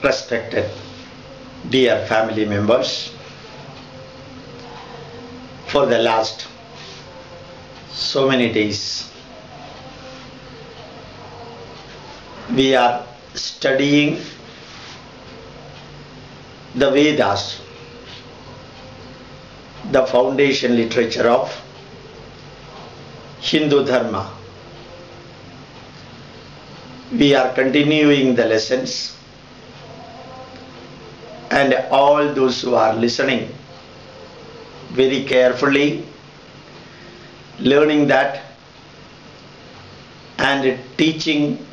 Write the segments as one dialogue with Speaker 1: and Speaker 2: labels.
Speaker 1: Respected dear family members, for the last so many days we are studying the Vedas, the foundation literature of Hindu Dharma. We are continuing the lessons, and all those who are listening very carefully, learning that and teaching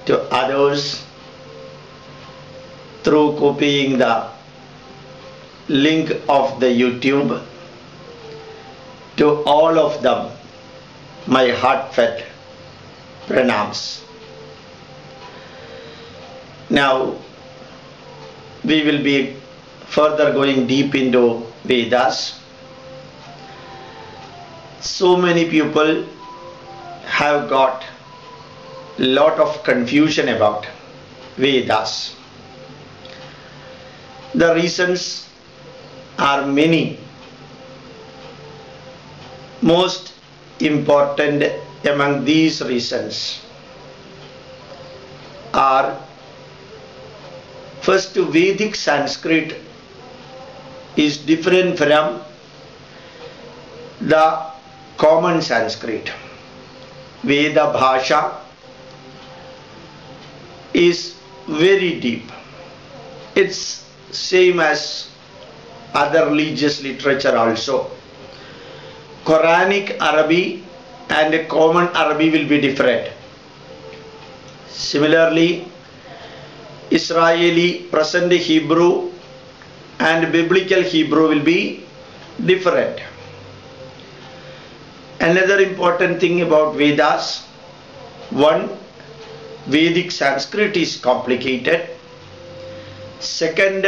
Speaker 1: to others through copying the link of the YouTube, to all of them my heartfelt pranams. Now we will be further going deep into Vedas. So many people have got lot of confusion about Vedas. The reasons are many. Most important among these reasons are: first, Vedic Sanskrit is different from the common Sanskrit. Veda Bhasha is very deep. It's same as other religious literature also. Quranic Arabic and common Arabic will be different. Similarly, Israeli present Hebrew and biblical Hebrew will be different. Another important thing about Vedas: one, Vedic Sanskrit is complicated. Second,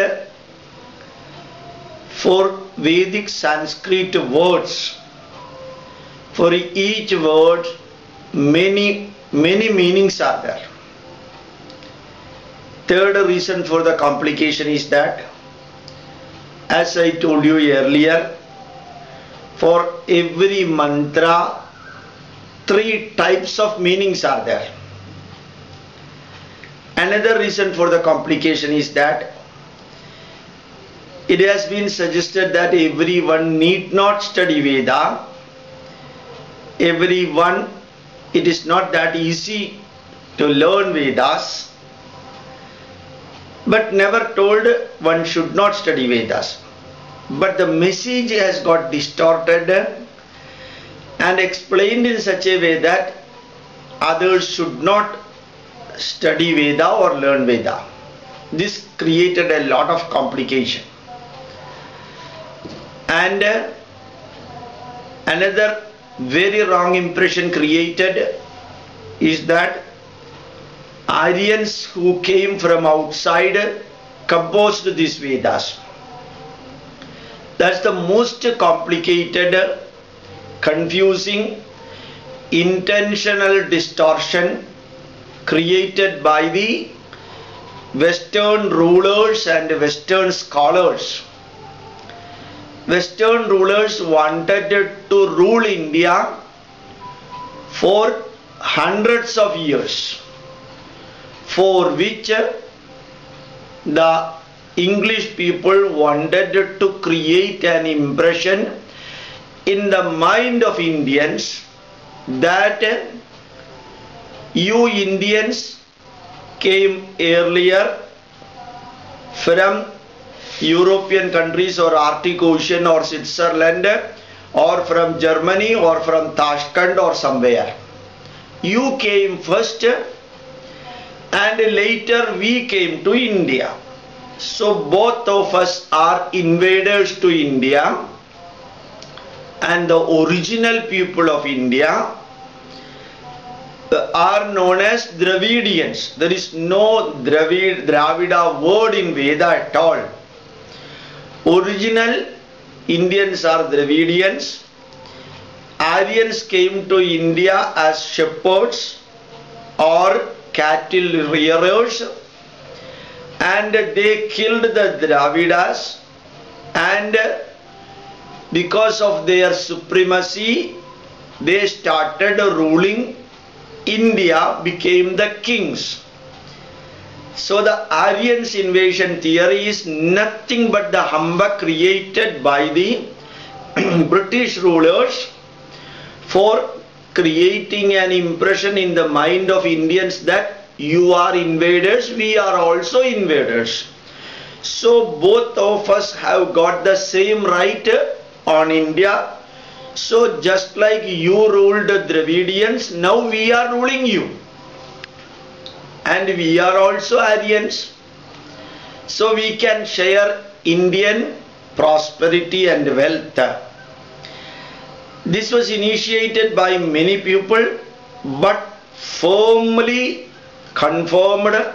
Speaker 1: for Vedic Sanskrit words, for each word many meanings are there. Third reason for the complication is that, as I told you earlier, for every mantra 3 types of meanings are there. Another reason for the complication is that it has been suggested that everyone need not study Veda. Everyone, it is not that easy to learn Vedas, but never told one should not study Vedas. But the message has got distorted and explained in such a way that others should not study Veda or learn Veda. This created a lot of complication. And another very wrong impression created is that Aryans who came from outside composed these Vedas. That's the most complicated, confusing, intentional distortion created by the Western rulers and Western scholars. Western rulers wanted to rule India for hundreds of years, for which the English people wanted to create an impression in the mind of Indians that you Indians came earlier from European countries or Arctic Ocean or Switzerland or from Germany or from Tashkent or somewhere. You came first and later we came to India. So both of us are invaders to India, and the original people of India are known as Dravidians. There is no Dravida word in Veda at all. Original Indians are Dravidians. Aryans came to India as shepherds or cattle rearers, and they killed the Dravidas, and because of their supremacy they started ruling India, became the kings. So the Aryans invasion theory is nothing but the humbug created by the British rulers for creating an impression in the mind of Indians that you are invaders, we are also invaders. So both of us have got the same right on India. So just like you ruled the Dravidians, now we are ruling you. And we are also Aryans. So we can share Indian prosperity and wealth. This was initiated by many people, but firmly confirmed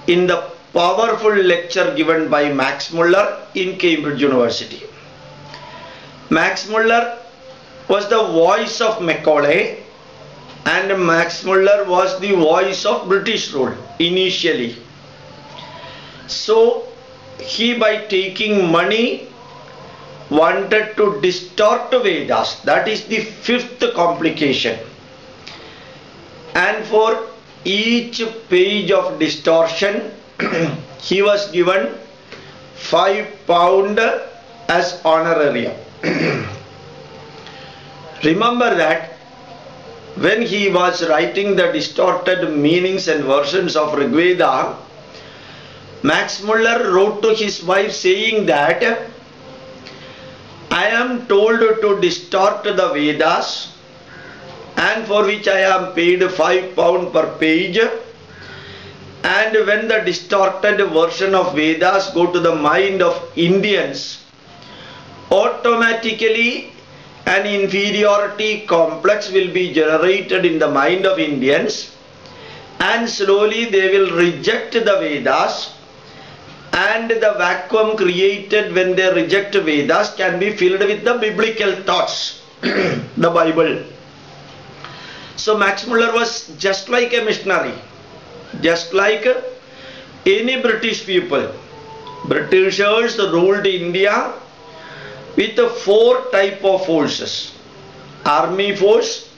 Speaker 1: in the powerful lecture given by Max Muller in Cambridge University. Max Muller was the voice of Macaulay, and Max Muller was the voice of British rule initially. So he, by taking money, wanted to distort Vedas. That is the fifth complication. And for each page of distortion he was given £5 as honorarium. Remember that when he was writing the distorted meanings and versions of Rig Veda, Max Muller wrote to his wife saying that I am told to distort the Vedas, and for which I am paid £5 per page, and when the distorted version of Vedas go to the mind of Indians, automatically an inferiority complex will be generated in the mind of Indians, and slowly they will reject the Vedas, and the vacuum created when they reject Vedas can be filled with the biblical thoughts, the Bible. So Max Muller was just like a missionary, just like any British people. Britishers ruled India with 4 types of forces: army force,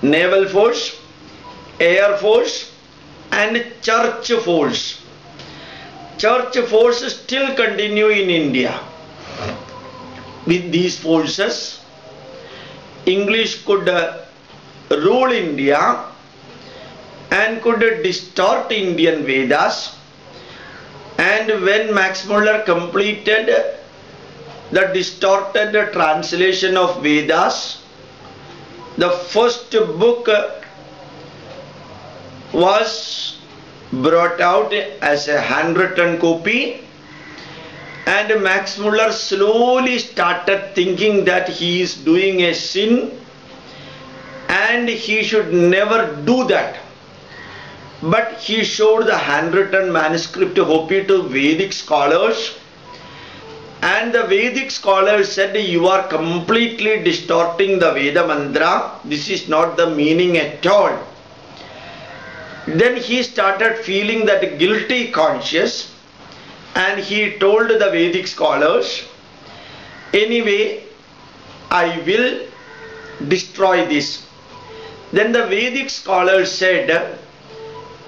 Speaker 1: naval force, air force, and church force. Church forces still continue in India. With these forces, English could rule India and could distort Indian Vedas. And when Max Muller completed the distorted translation of Vedas, the first book was brought out as a handwritten copy, and Max Muller slowly started thinking that he is doing a sin and he should never do that. But he showed the handwritten manuscript copy to Vedic scholars, and the Vedic scholars said, you are completely distorting the Veda mantra, this is not the meaning at all. Then he started feeling that guilty conscience, and he told the Vedic scholars, anyway, I will destroy this. Then the Vedic scholars said,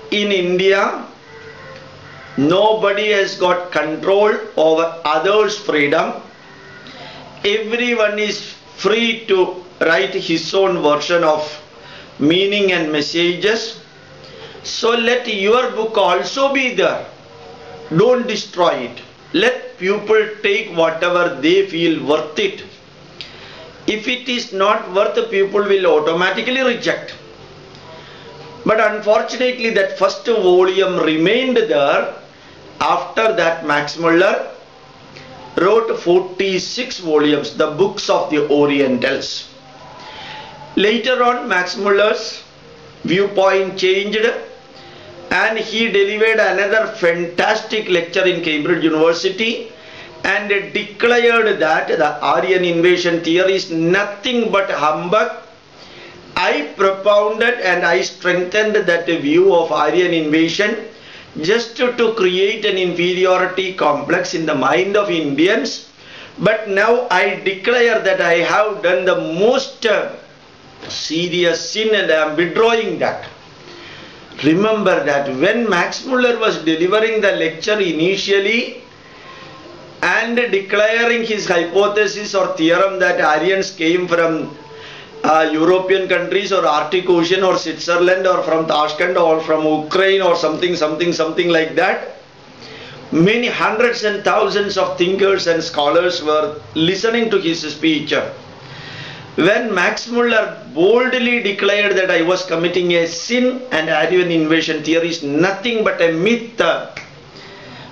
Speaker 1: in India, nobody has got control over others' freedom. Everyone is free to write his own version of meaning and messages. So let your book also be there. Don't destroy it. Let people take whatever they feel worth it. If it is not worth, people will automatically reject. But unfortunately that first volume remained there. After that Max Muller wrote 46 volumes, the books of the Orientals. Later on Max Muller's viewpoint changed, and he delivered another fantastic lecture in Cambridge University and declared that the Aryan invasion theory is nothing but humbug. I propounded and I strengthened that view of Aryan invasion just to create an inferiority complex in the mind of Indians. But now I declare that I have done the most serious sin and I am withdrawing that. Remember that when Max Muller was delivering the lecture initially and declaring his hypothesis or theorem that Aryans came from European countries or Arctic Ocean or Switzerland or from Tashkent or from Ukraine or something like that, many hundreds and thousands of thinkers and scholars were listening to his speech. When Max Muller boldly declared that I was committing a sin and Aryan invasion theory is nothing but a myth,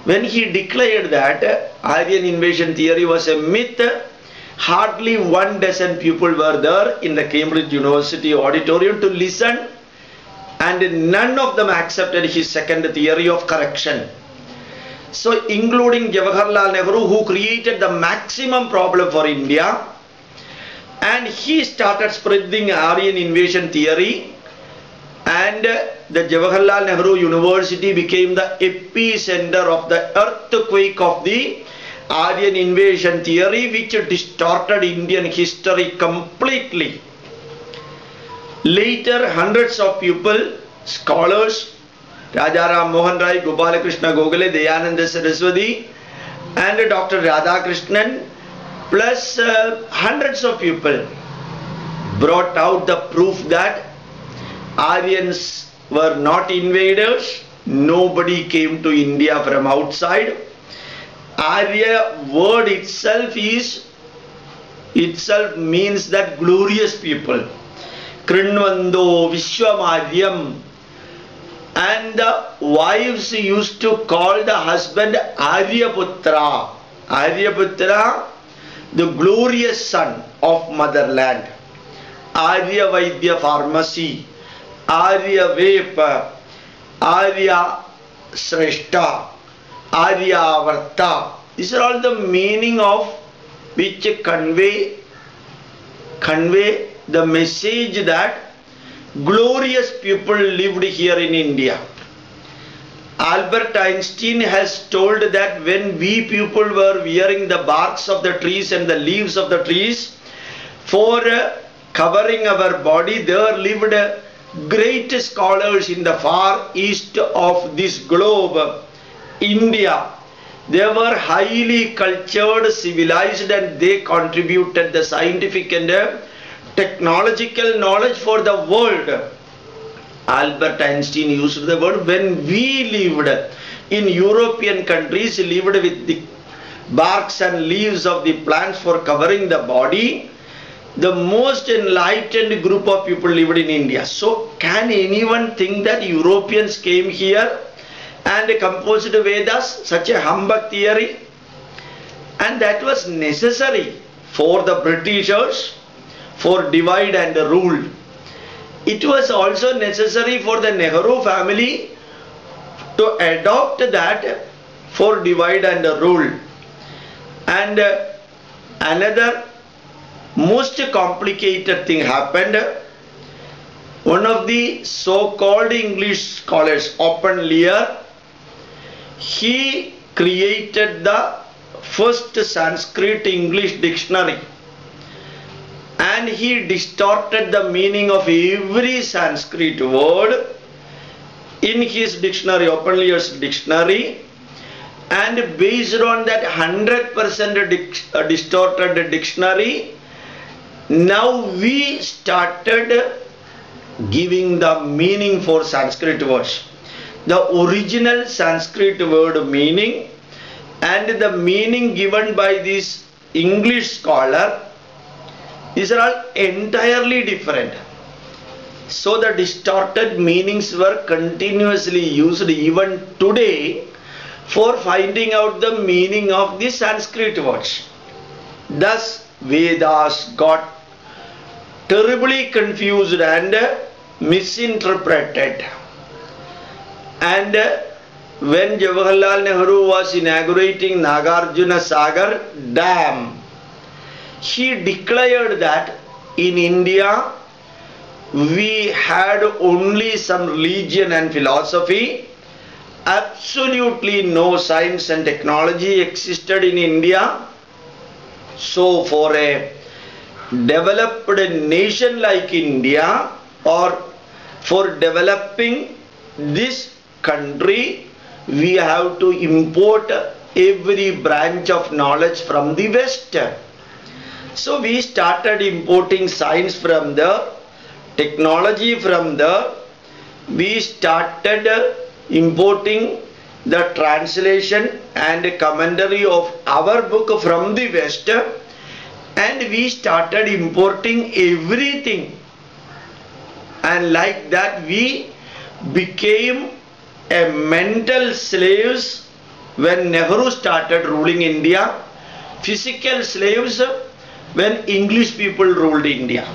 Speaker 1: when he declared that Aryan invasion theory was a myth, hardly 1 dozen people were there in the Cambridge University auditorium to listen, and none of them accepted his second theory of correction. So including Jawaharlal Nehru, who created the maximum problem for India, and he started spreading Aryan invasion theory, and the Jawaharlal Nehru University became the epicenter of the earthquake of the Aryan invasion theory, which distorted Indian history completely. Later, hundreds of people, scholars, Rajaram Mohan Rai, Gopalakrishna Gokhale, Dayananda Saraswati, and Dr. Radhakrishnan, plus hundreds of people brought out the proof that Aryans were not invaders. Nobody came to India from outside. Arya word itself means that glorious people. Krinvando Vishwamaryam. And the wives used to call the husband Aryaputra. Aryaputra, the glorious son of motherland. Arya Vaidya Pharmacy, Arya Vepa, Arya Shrestha, Arya Varta. These are all the meaning of which convey the message that glorious people lived here in India. Albert Einstein has told that when we people were wearing the barks of the trees and the leaves of the trees for covering our body, there lived great scholars in the far east of this globe, India. They were highly cultured, civilized, and they contributed the scientific and technological knowledge for the world. Albert Einstein used the word, when we lived in European countries, lived with the barks and leaves of the plants for covering the body, the most enlightened group of people lived in India. So can anyone think that Europeans came here and composed Vedas, such a humbug theory? And that was necessary for the Britishers for divide and rule. It was also necessary for the Nehru family to adopt that for divide and rule. And another most complicated thing happened. One of the so-called English scholars, Open Lear, he created the first Sanskrit English dictionary, and he distorted the meaning of every Sanskrit word in his dictionary, Open Lear's dictionary, and based on that 100% distorted dictionary, now we started giving the meaning for Sanskrit words. The original Sanskrit word meaning and the meaning given by this English scholar, these are all entirely different. So the distorted meanings were continuously used even today for finding out the meaning of the Sanskrit words. Thus Vedas got terribly confused and misinterpreted. And when Jawaharlal Nehru was inaugurating Nagarjuna Sagar Dam, he declared that in India we had only some religion and philosophy, absolutely no science and technology existed in India. So for a developed nation like India, or for developing this country, we have to import every branch of knowledge from the West. So we started importing science from there, technology from there. We started importing the translation and commentary of our book from the West, and we started importing everything, and like that we became a mental slaves when Nehru started ruling India, physical slaves when English people ruled India.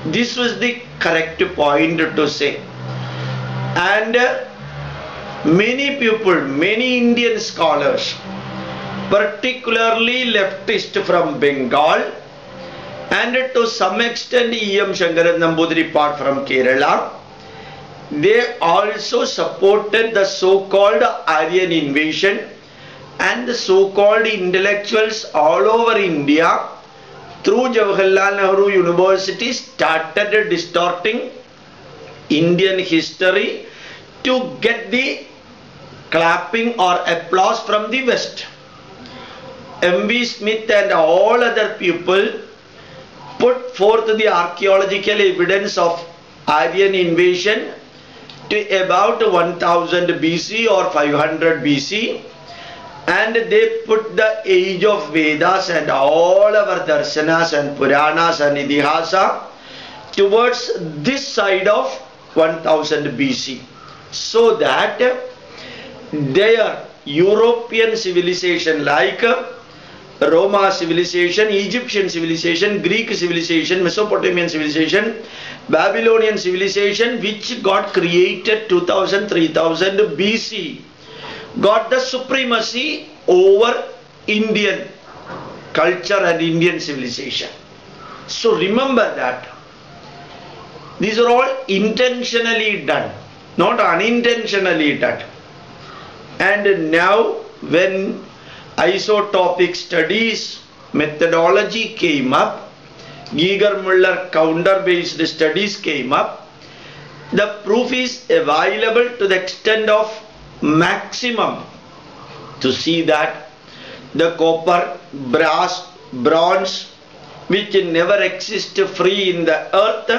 Speaker 1: This was the correct point to say. And many people, many Indian scholars, particularly leftist from Bengal, and to some extent E.M. Shankaran Namboodiripad from Kerala, they also supported the so-called Aryan invasion, and the so-called intellectuals all over India through Jawaharlal Nehru University started distorting Indian history to get the clapping or applause from the West. M.V. Smith and all other people put forth the archaeological evidence of Aryan invasion to about 1000 BC or 500 BC, and they put the age of Vedas and all our darshanas and Puranas and Itihasa towards this side of 1000 BC, so that their European civilization like Roma civilization, Egyptian civilization, Greek civilization, Mesopotamian civilization, Babylonian civilization, which got created 2000-3000 BC, got the supremacy over Indian culture and Indian civilization. So remember that. These are all intentionally done, not unintentionally done. And now when isotopic studies methodology came up, Giger-Muller counter-based studies came up, the proof is available to the extent of maximum to see that the copper, brass, bronze, which never exist free in the earth,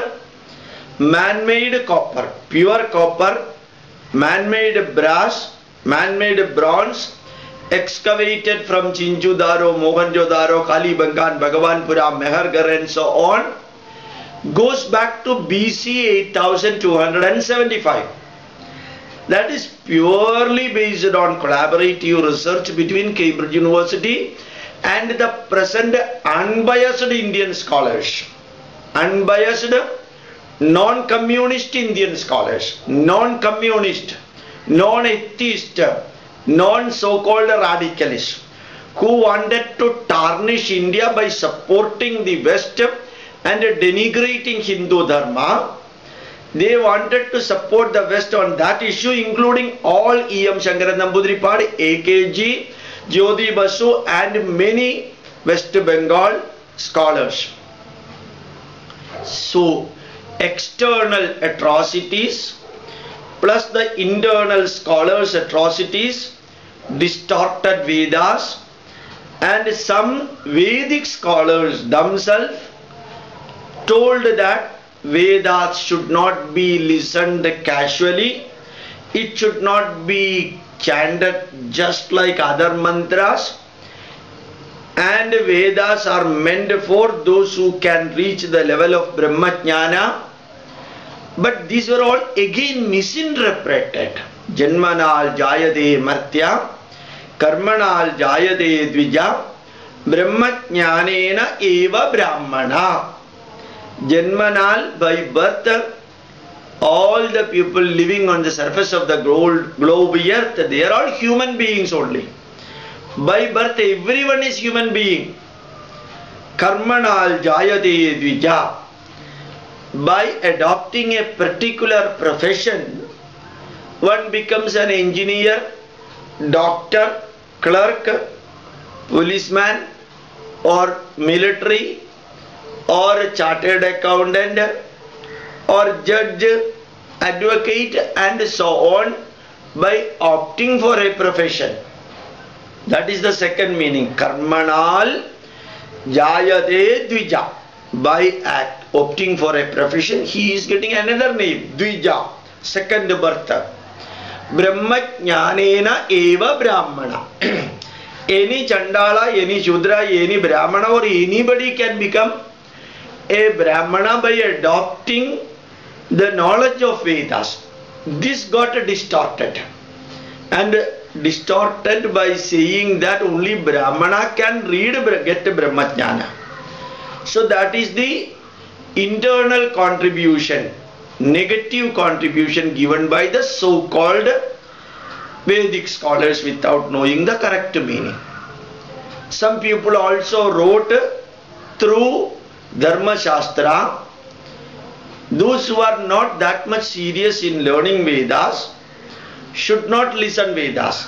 Speaker 1: man-made copper, pure copper, man-made brass, man-made bronze, excavated from Chinchudaro, Mohenjo-daro, Kalibangan, Bhagavanpura, Mehergarh and so on, goes back to BC 8275. That is purely based on collaborative research between Cambridge University and the present unbiased Indian scholars. Unbiased, non-communist Indian scholars, non-communist, non-atheist, non-so-called radicalists, who wanted to tarnish India by supporting the West and denigrating Hindu Dharma. They wanted to support the West on that issue, including all E.M. Shankaran Namboodiripad, AKG, Jyoti Basu and many West Bengal scholars. So, external atrocities plus the internal scholars' atrocities distorted Vedas, and some Vedic scholars themselves told that Vedas should not be listened casually, it should not be chanted just like other mantras, and Vedas are meant for those who can reach the level of Brahmajnana. But these were all again misinterpreted. Janmanal jayade martya, karmanal jayade dvija, brahmajnanena eva brahmana. Janmanal, by birth, all the people living on the surface of the globe earth, they are all human beings only. By birth, everyone is human being. Karmanal jayade dvija. By adopting a particular profession, one becomes an engineer, doctor, clerk, policeman, or military, or chartered accountant, or judge, advocate, and so on, by opting for a profession. That is the second meaning. Karmanal jayate dvija. By act, opting for a profession, he is getting another name, dvija, second birth. Brahmajnanena eva brahmana. Any Chandala, any Shudra, any Brahmana, or anybody can become a Brahmana by adopting the knowledge of Vedas. This got distorted, and distorted by saying that only Brahmana can get Brahmajnana. So that is the internal contribution, negative contribution given by the so-called Vedic scholars without knowing the correct meaning. Some people also wrote through Dharma Shastra. Those who are not that much serious in learning Vedas should not listen Vedas.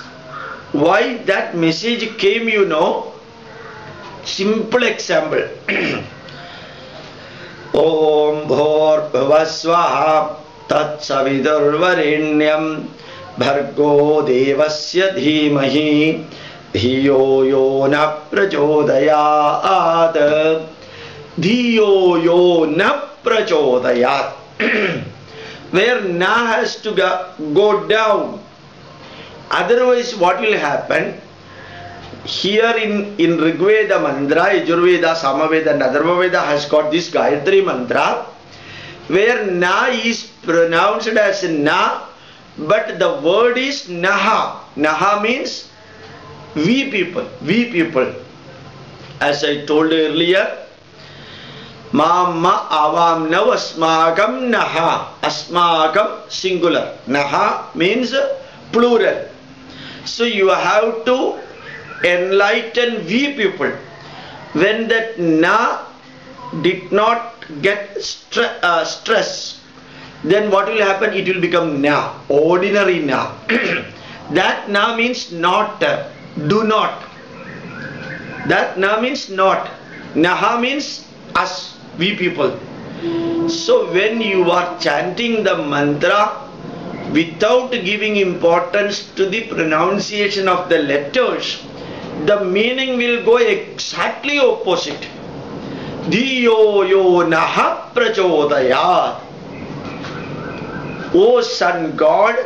Speaker 1: Why that message came, you know? Simple example. Om Bhor Bhavasvaha Tat Savidurvarenyam Bhargo Devasya Dhimahi Dhiyo Yo Na Prachodayat. Dhiyo Yo Na Prachodayat. Where Na has to go down. Otherwise, what will happen? Here in Rigveda mantra, Yajurveda, Samaveda and Atharvaveda has got this Gayatri mantra, where Na is pronounced as Na, but the word is Naha. Naha means we people, we people. As I told earlier, Mama avam nav asmakam naha. Asmakam singular. Naha means plural. So you have to enlighten we people. When that Na did not get stress, then what will happen? It will become Na, ordinary Na. That Na means not, do not. That Na means not. Naha means us, we people. So when you are chanting the mantra without giving importance to the pronunciation of the letters, the meaning will go exactly opposite. Dhiyo yo naha prachodayat. O Sun God,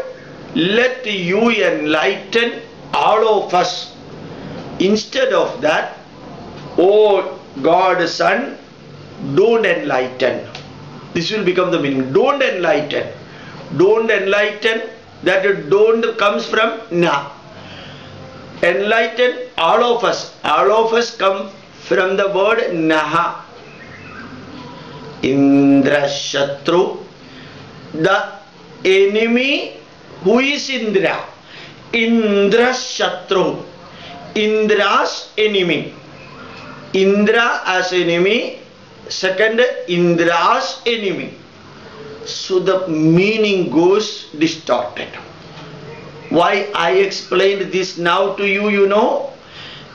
Speaker 1: let you enlighten all of us. Instead of that, O God Son, don't enlighten. This will become the meaning. Don't enlighten. Don't enlighten. That don't comes from Na. Enlighten all of us. All of us come from the word Naha. Indra Shatru. The enemy who is Indra. Indra Shatru. Indra's enemy. Indra as enemy. Second, Indra's enemy. So the meaning goes distorted. Why I explained this now to you, you know?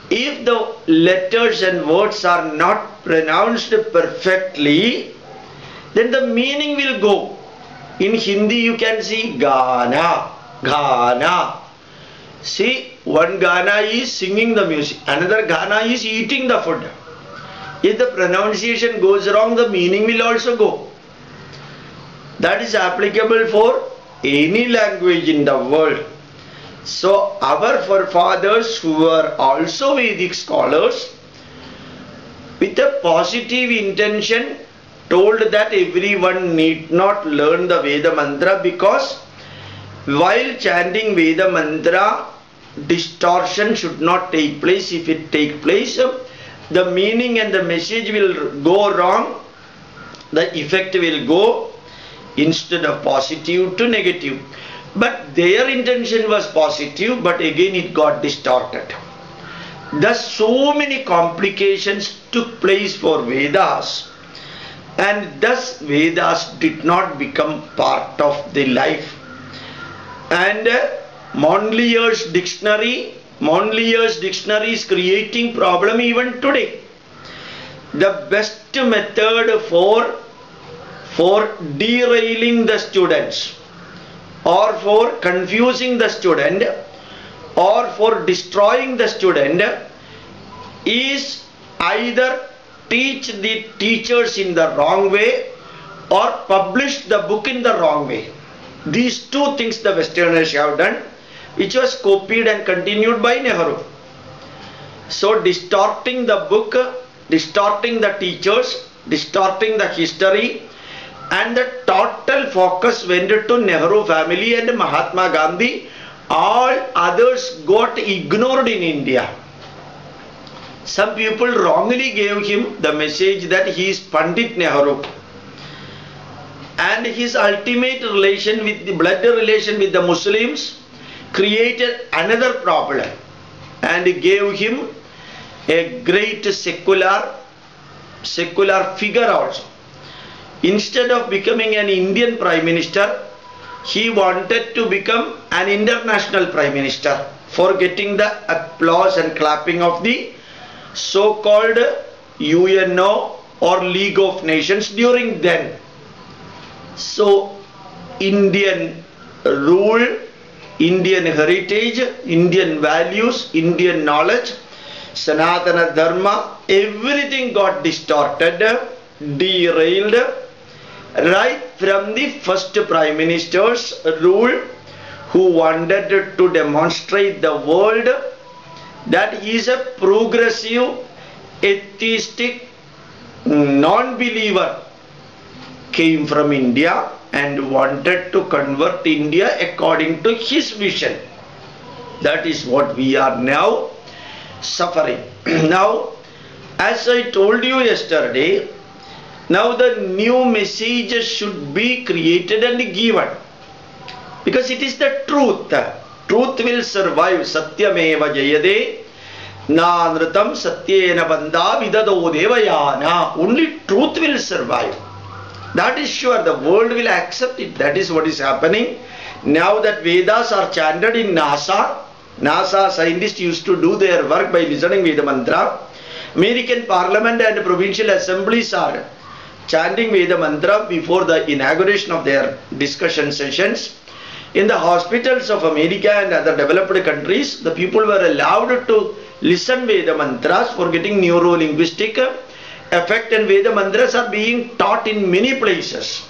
Speaker 1: If the letters and words are not pronounced perfectly, then the meaning will go. In Hindi you can see Gana, Ghana. See, one Gana is singing the music, another Gana is eating the food. If the pronunciation goes wrong, the meaning will also go. That is applicable for any language in the world. So our forefathers, who were also Vedic scholars, with a positive intention, told that everyone need not learn the Veda mantra, because while chanting Veda mantra, distortion should not take place. If it take place, the meaning and the message will go wrong. The effect will go instead of positive to negative. But their intention was positive, but again it got distorted. Thus so many complications took place for Vedas, and thus Vedas did not become part of the life. And Montlier's dictionary is creating problem even today. The best method for derailing the students, or for confusing the student, or for destroying the student, is either teach the teachers in the wrong way or publish the book in the wrong way. These two things the Westerners have done, which was copied and continued by Nehru. So distorting the book, distorting the teachers, distorting the history, and the total focus went to Nehru family and Mahatma Gandhi. All others got ignored in India. Some people wrongly gave him the message that he is Pandit Nehru, and his ultimate relation with the blood relation with the Muslims created another problem and gave him a great secular figure also. Instead of becoming an Indian Prime Minister, he wanted to become an international Prime Minister for getting the applause and clapping of the so-called UNO or League of Nations during then. So Indian rule, Indian heritage, Indian values, Indian knowledge, Sanatana Dharma, everything got distorted, derailed, right from the first Prime Minister's rule, who wanted to demonstrate the world that he is a progressive, atheistic, non-believer, came from India and wanted to convert India according to his vision. That is what we are now suffering. Now, as I told you yesterday, now the new message should be created and given, because it is the truth. Truth will survive. Satyameva jayade na nritam satyena bandha vidado devayana. Only truth will survive. That is sure. The world will accept it. That is what is happening. Now that Vedas are chanted in NASA scientists used to do their work by listening Veda mantra. American Parliament and provincial assemblies are chanting Veda mantra before the inauguration of their discussion sessions. In the hospitals of America and other developed countries, the people were allowed to listen Veda mantras for getting neuro-linguistic effect, and Veda mantras are being taught in many places,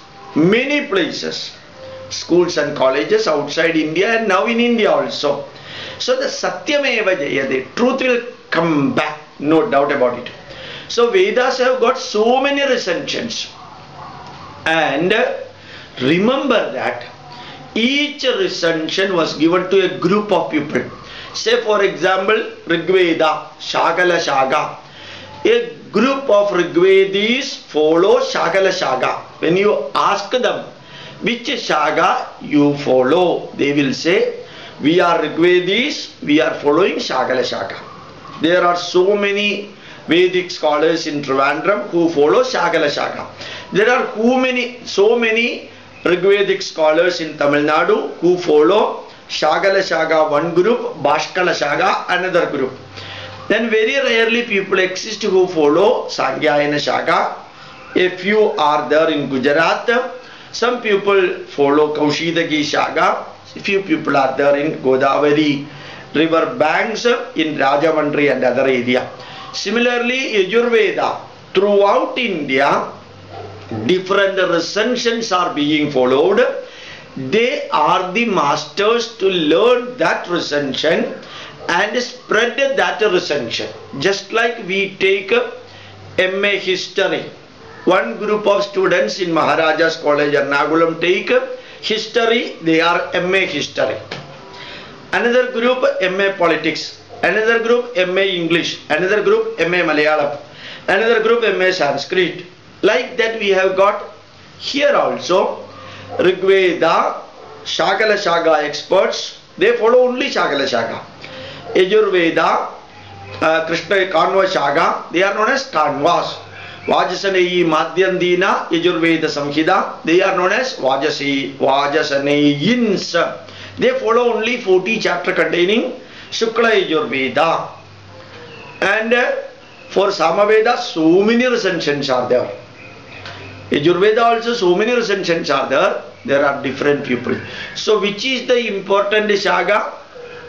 Speaker 1: schools and colleges outside India and now in India also. So the Satyameva Jayade, truth will come back, no doubt about it. So Vedas have got so many recensions, and remember that each recension was given to a group of people. Say for example, Rigveda, Shagala Shaga. A group of Rigvedis follow Shagala Shaga. When you ask them which Shaga you follow, they will say, we are Rigvedis, we are following Shagala Shaga. There are so many Vedic scholars in Trivandrum who follow Shagala Shaga. There are so many Rigvedic scholars in Tamil Nadu who follow Shagala Shaga one group, Bhaskala Shaga another group. Then very rarely people exist who follow Sangyayana Shaga. A few are there in Gujarat. Some people follow Kaushidagi Shaga. A few people are there in Godavari river banks, in Rajamandri and other area. Similarly, Yajurveda, throughout India, different recensions are being followed. They are the masters to learn that recension and spread that recension. Just like we take MA History. One group of students in Maharaja's College Ernakulam take history, they are MA History. Another group MA Politics. Another group MA English. Another group MA Malayalam. Another group MA Sanskrit. Like that we have got here also. Rigveda, Shagala Shaga experts, they follow only Shagala Shaga. Yajurveda, Krishna Kanva Shaga, they are known as Kanvas. Vajasaneyi Madhyandina, Yajurveda Samhita, they are known as Vajasaneyins. They follow only 40 chapter containing Shukla Yajurveda. And for Samaveda, so many recensions are there. Yajurveda also, so many recensions are there. There are different people. So which is the important Shaka?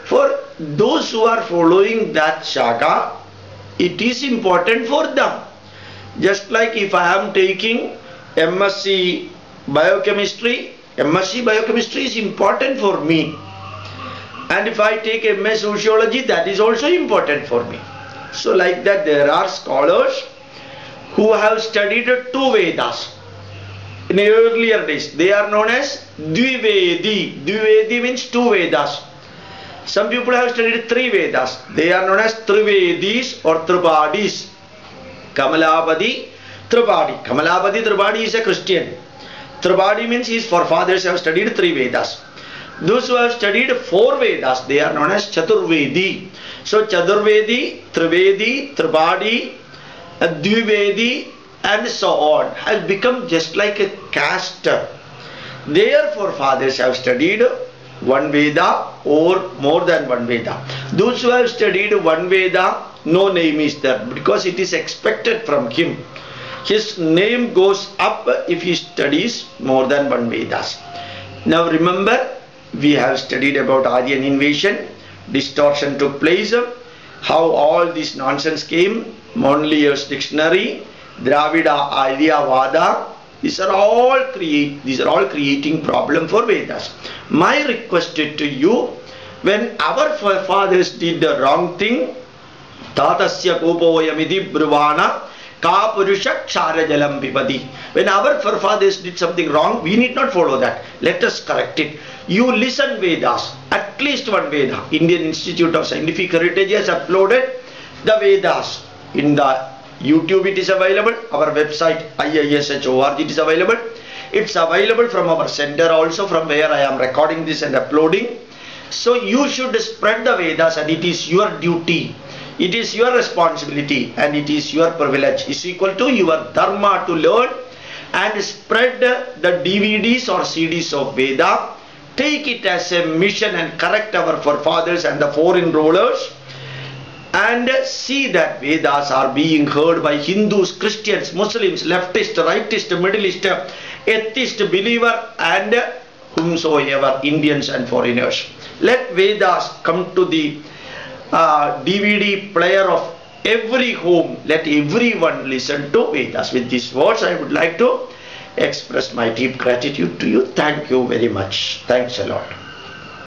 Speaker 1: For those who are following that Shaka, it is important for them. Just like if I am taking MSc Biochemistry, MSc Biochemistry is important for me. And if I take MS Sociology, that is also important for me. So like that, there are scholars who have studied 2 Vedas. In the earlier days, they are known as Dvivedi. Dvivedi means 2 Vedas. Some people have studied 3 Vedas. They are known as Trivedis or Tripadis. Kamalapati, Tripadi. Kamalapati, Tripadi is a Christian. Tripadi means his forefathers have studied 3 Vedas. Those who have studied 4 Vedas, they are known as Chaturvedi. So Chaturvedi, Trivedi, Tripadi, Dvivedi, and so on has become just like a caste. Their forefathers have studied 1 Veda or more than 1 Veda. Those who have studied 1 Veda, no name is there because it is expected from him. His name goes up if he studies more than 1 Vedas. Now remember, we have studied about Aryan invasion, distortion took place, how all this nonsense came, Monlius dictionary, Dravida Aryavada. These are all creating problem for Vedas. My request to you, when our forefathers did the wrong thing, Tatasya Kopoyamidi Bruvana Kapurusha Charajalam Pipadi. When our forefathers did something wrong, we need not follow that. Let us correct it. You listen Vedas, at least 1 Veda. Indian Institute of Scientific Heritage has uploaded the Vedas. In the YouTube it is available, our website iish.org it is available. It's available from our center also, from where I am recording this and uploading. So you should spread the Vedas, and it is your duty. It is your responsibility and it is your privilege. It's equal to your dharma to learn and spread the DVDs or CDs of Veda. Take it as a mission and correct our forefathers and the foreign rulers, and see that Vedas are being heard by Hindus, Christians, Muslims, leftists, rightists, middleists, atheists, believer, and whomsoever, Indians and foreigners. Let Vedas come to the DVD player of every home. Let everyone listen to Vedas. With these words, I would like to express my deep gratitude to you. Thank you very much. Thanks a lot.